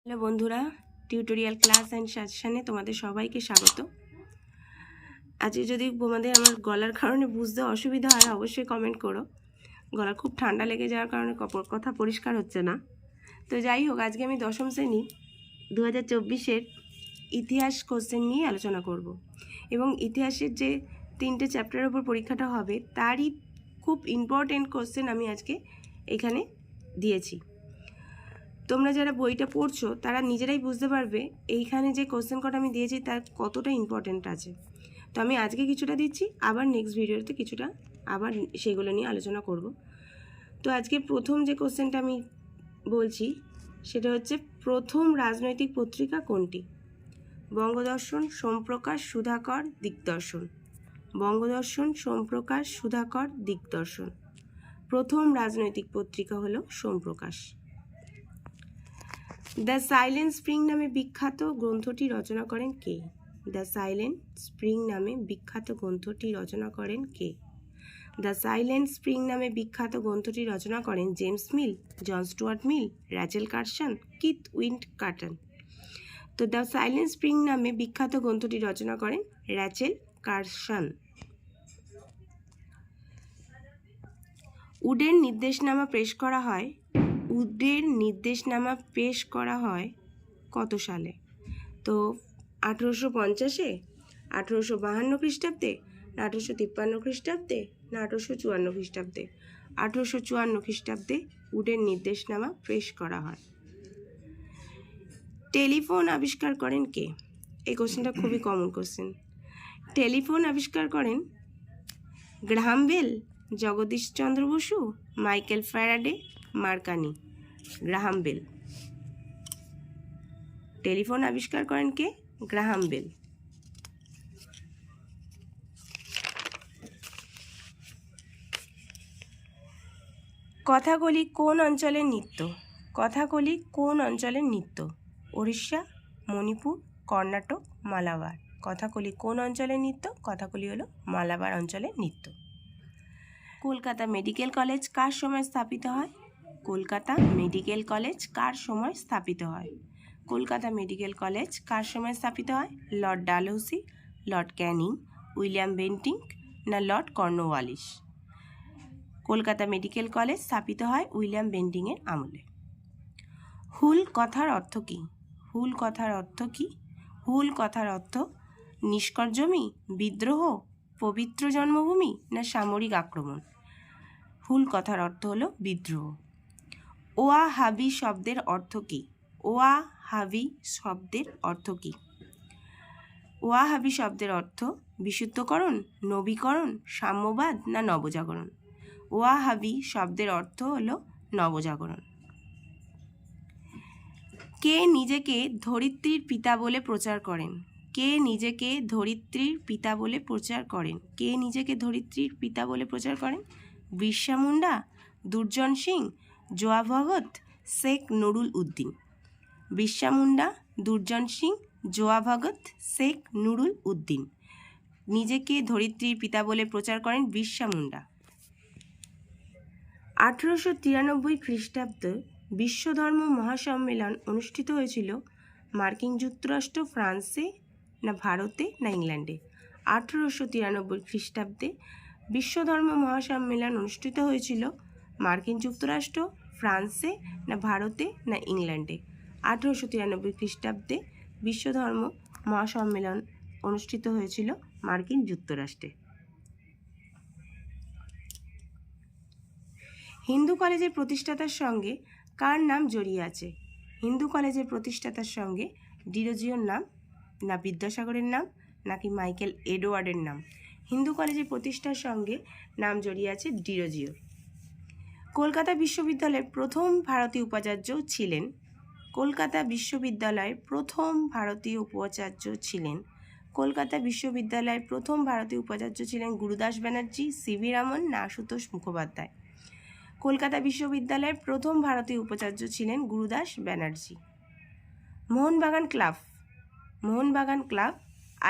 Hello বন্ধুরা, tutorial class and সাজেশনে তোমাদের সবাইকে স্বাগত। আজকে যদি তোমাদের আমার গলার কারণে বুঝতে অসুবিধা হয় অবশ্যই কমেন্ট করো। গলা খুব ঠান্ডা লেগে যাওয়ার কারণে কথা পরিষ্কার হচ্ছে না। তো যাই হোক, আজকে আমি দশম শ্রেণী 2024-এর ইতিহাস কোশ্চেন নিয়ে আলোচনা করব এবং ইতিহাসের যে 3টে চ্যাপ্টারের উপর পরীক্ষাটা হবে তারই খুব ইম্পর্টেন্ট কোশ্চেন আমি আজকে এখানে দিয়েছি। তোমরা যারা বইটা পড়ছো তারা নিজেরাই বুঝতে পারবে এইখানে যে কোশ্চেন কটা আমি দিয়েছি তার কতটা ইম্পর্টেন্ট আছে। তো আমি আজকে কিছুটা দিচ্ছি, আবার নেক্সট ভিডিওতে কিছুটা আবার সেগুলো নিয়ে আলোচনা করব। তো আজকে প্রথম যে কোশ্চেনটা আমি বলছি সেটা হচ্ছে, প্রথম রাজনৈতিক পত্রিকা কোনটি? বঙ্গদর্শন, সোমপ্রকাশ, সুধাকর, দিগদর্শন। বঙ্গদর্শন, সোমপ্রকাশ, সুধাকর, দিগদর্শন। প্রথম রাজনৈতিক পত্রিকা হলো সোমপ্রকাশ। দ্য সাইলেন্ট স্প্রিং নামে বিখ্যাত গ্রন্থটি রচনা করেন কে? দ্য সাইলেন্ট স্প্রিং নামে বিখ্যাত গ্রন্থটি রচনা করেন কে? দ্য সাইলেন্ট স্প্রিং নামে বিখ্যাত গ্রন্থটি রচনা করেন James Mill, John Stuart Mill, Rachel Carson, Keith উইন্ট কার্টন। তো দ্য সাইলেন্ট স্প্রিং নামে বিখ্যাত গ্রন্থটি রচনা করেন র্যাচেল কারসন। উডের নির্দেশনামা পেশ করা হয় কত সালে? তো 1850-এ, 1852 খ্রিস্টাব্দে, না 1853 খ্রিস্টাব্দে, না 1854 খ্রিস্টাব্দে? 1854 খ্রিস্টাব্দে উডের নির্দেশনামা পেশ করা হয়। টেলিফোন আবিষ্কার করেন কে? এই কোশ্চেনটা খুবই কমন কোশ্চেন। টেলিফোন আবিষ্কার করেন Graham Bell, Jagadishchandra Basu, Michael Faraday, Marconi. Graham Bell. Telephone আবিষ্কার করেন কে? Graham bell. কথাকলি কোন অঞ্চলের নৃত্য? কথাকলি কোন অঞ্চলের নৃত্য? ওড়িশা, মণিপুর, কর্ণাটক, মালাবার। কথাকলি কোন অঞ্চলের নৃত্য? কথাকলি হলো মালাবার অঞ্চলের নৃত্য। কলকাতা মেডিকেল কলেজ কার সময় স্থাপিত হয়? কলকাতা মেডিকেল কলেজ কার সময় স্থাপিত হয়? কলকাতা মেডিকেল কলেজ কার সময় স্থাপিত হয়? Lord Dalhousie, Lord Canning, William Bentinck, না Lord Cornwallis? Kolkata medical college স্থাপিত হয় উইলিয়াম বেন্টিংয়ের আমলে। হুল কথার অর্থ কী? হুল কথার অর্থ কী? হুল কথার অর্থ নিষ্কর জমি, বিদ্রোহ, পবিত্র জন্মভূমি, না সামরিক আক্রমণ? হুল কথার অর্থ হলো বিদ্রোহ। ওয়াহাবি শব্দের অর্থ কী? ওয়াহাবি শব্দের অর্থ কী? ওয়াহাবি শব্দের অর্থ বিশুদ্ধকরণ, নবীকরণ, সাম্যবাদ, না নবজাগরণ? ওয়াহাবি শব্দের অর্থ হলো নবজাগরণ। কে নিজেকে ধরিত্রীর পিতা বলে প্রচার করেন? কে নিজেকে ধরিত্রীর পিতা বলে প্রচার করেন? কে নিজেকে ধরিত্রীর পিতা বলে প্রচার করেন? বিরসা মুন্ডা, দুর্জন সিং, জোয়া ভগত, শেখ নুরুল উদ্দিন। বিরসা মুন্ডা, দুর্জন সিং, জোয়া ভগত, শেখ নুরুল উদ্দিন। নিজেকে ধরিত্রীর পিতা বলে প্রচার করেন বিরসা মুন্ডা। 1893 খ্রিস্টাব্দে বিশ্বধর্ম মহাসম্মেলন অনুষ্ঠিত হয়েছিল মার্কিন যুক্তরাষ্ট্র, ফ্রান্সে, না ভারতে, না ইংল্যান্ডে? 1893 খ্রিস্টাব্দে বিশ্বধর্ম মহাসম্মেলন অনুষ্ঠিত হয়েছিল মার্কিন যুক্তরাষ্ট্র, ফ্রান্সে, না ভারতে, না ইংল্যান্ডে? 1893 খ্রিস্টাব্দে বিশ্বধর্ম মহাসম্মেলন অনুষ্ঠিত হয়েছিল মার্কিন যুক্তরাষ্ট্রে। হিন্দু কলেজের প্রতিষ্ঠাতার সঙ্গে কার নাম জড়িয়ে আছে? হিন্দু কলেজের প্রতিষ্ঠাতার সঙ্গে ডিরোজিওর নাম, না বিদ্যাসাগরের নাম, নাকি মাইকেল এডওয়ার্ডের নাম? হিন্দু কলেজের প্রতিষ্ঠার সঙ্গে নাম জড়িয়ে আছে ডিরোজিওর। কলকাতা বিশ্ববিদ্যালয়ের প্রথম ভারতীয় উপাচার্য ছিলেন? কলকাতা বিশ্ববিদ্যালয়ের প্রথম ভারতীয় উপাচার্য ছিলেন? কলকাতা বিশ্ববিদ্যালয়ের প্রথম ভারতীয় উপাচার্য ছিলেন গুরুদাস ব্যানার্জি, সিভি রামন, না আশুতোষ মুখোপাধ্যায়? কলকাতা বিশ্ববিদ্যালয়ের প্রথম ভারতীয় উপাচার্য ছিলেন Gurudas Banerjee. Mohun Bagan club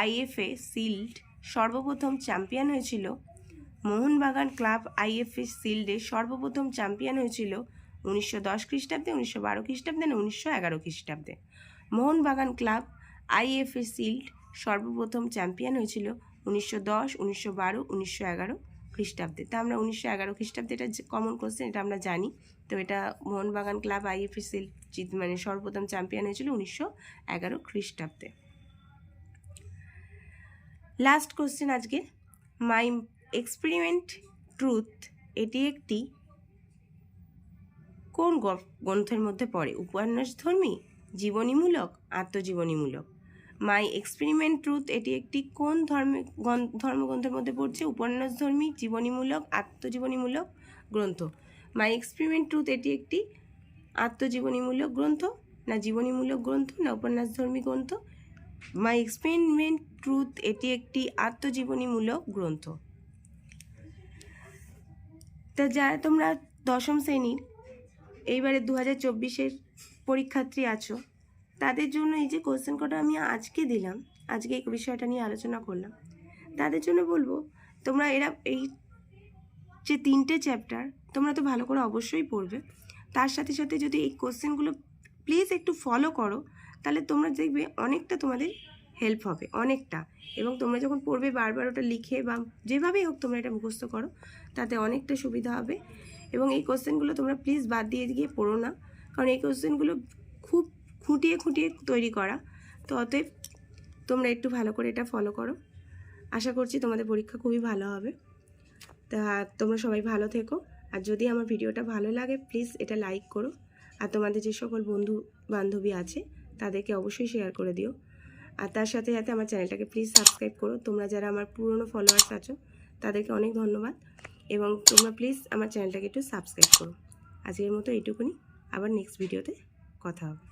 IFA shield সর্বপ্রথম চ্যাম্পিয়ন হয়েছিল? মোহনবাগান ক্লাব আইএফএ শিল্ডে সর্বপ্রথম চ্যাম্পিয়ন হয়েছিল 1910 খ্রিস্টাব্দে, 1912 খ্রিস্টাব্দে না 1911 খ্রিস্টাব্দে? মোহনবাগান ক্লাব আইএফএ শিল্ড সর্বপ্রথম চ্যাম্পিয়ন হয়েছিল 1910, 1912, 1911 খ্রিস্টাব্দে। তা আমরা 1911 খ্রিস্টাব্দে, এটা কমন কোশ্চেন, এটা আমরা জানি। তো এটা মোহনবাগান ক্লাব আইএফএ শিল্ড মানে সর্বপ্রথম চ্যাম্পিয়ন হয়েছিল 1911 খ্রিস্টাব্দে। লাস্ট কোশ্চেন আজকে, মাই এক্সপেরিমেন্ট ট্রুথ এটি একটি কোন গ্রন্থের মধ্যে পড়ে? উপন্যাসধর্মী, জীবনীমূলক, আত্মজীবনীমূলক? মাই এক্সপেরিমেন্ট ট্রুথ এটি একটি কোন ধর্মগ্রন্থের মধ্যে পড়ছে? উপন্যাসধর্মী, জীবনীমূলক, আত্মজীবনীমূলক গ্রন্থ? মাই এক্সপেরিমেন্ট ট্রুথ এটি একটি আত্মজীবনীমূলক গ্রন্থ, না জীবনীমূলক গ্রন্থ, না উপন্যাসধর্মী গ্রন্থ? মাই এক্সপেরিমেন্ট ট্রুথ এটি একটি আত্মজীবনীমূলক গ্রন্থ। তা যারা তোমরা দশম শ্রেণীর এইবারে 2024-এর পরীক্ষার্থী আছো, তাদের জন্য এই যে কোশ্চেন কটা আমি আজকে দিলাম, আজকে এই বিষয়টা নিয়ে আলোচনা করলাম, তাদের জন্য বলবো তোমরা এই যে 3টে চ্যাপ্টার তোমরা তো ভালো করে অবশ্যই পড়বে, তার সাথে সাথে যদি এই কোশ্চেনগুলো প্লিজ একটু ফলো করো, তাহলে তোমরা দেখবে অনেকটা তোমাদের হেল্প হবে, অনেকটা। এবং তোমরা যখন পড়বে বারবার ওটা লিখে বা যেভাবেই হোক তোমরা এটা মুখস্থ করো, তাতে অনেকটা সুবিধা হবে। এবং এই কোশ্চেনগুলো তোমরা প্লিজ বাদ দিয়ে গিয়ে পড়ো না, কারণ এই কোশ্চেনগুলো খুব খুঁটিয়ে খুঁটিয়ে তৈরি করা। তো অতএব তোমরা একটু ভালো করে এটা ফলো করো। আশা করছি তোমাদের পরীক্ষা খুবই ভালো হবে। তা তোমরা সবাই ভালো থেকো। আর যদি আমার ভিডিওটা ভালো লাগে প্লিজ এটা লাইক করো, আর তোমাদের যে সকল বন্ধু বান্ধবী আছে তাদেরকে অবশ্যই শেয়ার করে দিও। আর তার সাথে সাথে আমার চ্যানেলটাকে প্লিজ সাবস্ক্রাইব করো। তোমরা যারা আমার পুরনো ফলোয়ার্স আছো তাদেরকে অনেক ধন্যবাদ, এবং তোমরা প্লিজ আমার চ্যানেলটাকে একটু সাবস্ক্রাইব করো। আজকের মতো এইটুকুনি, আবার নেক্সট ভিডিওতে কথা হবে।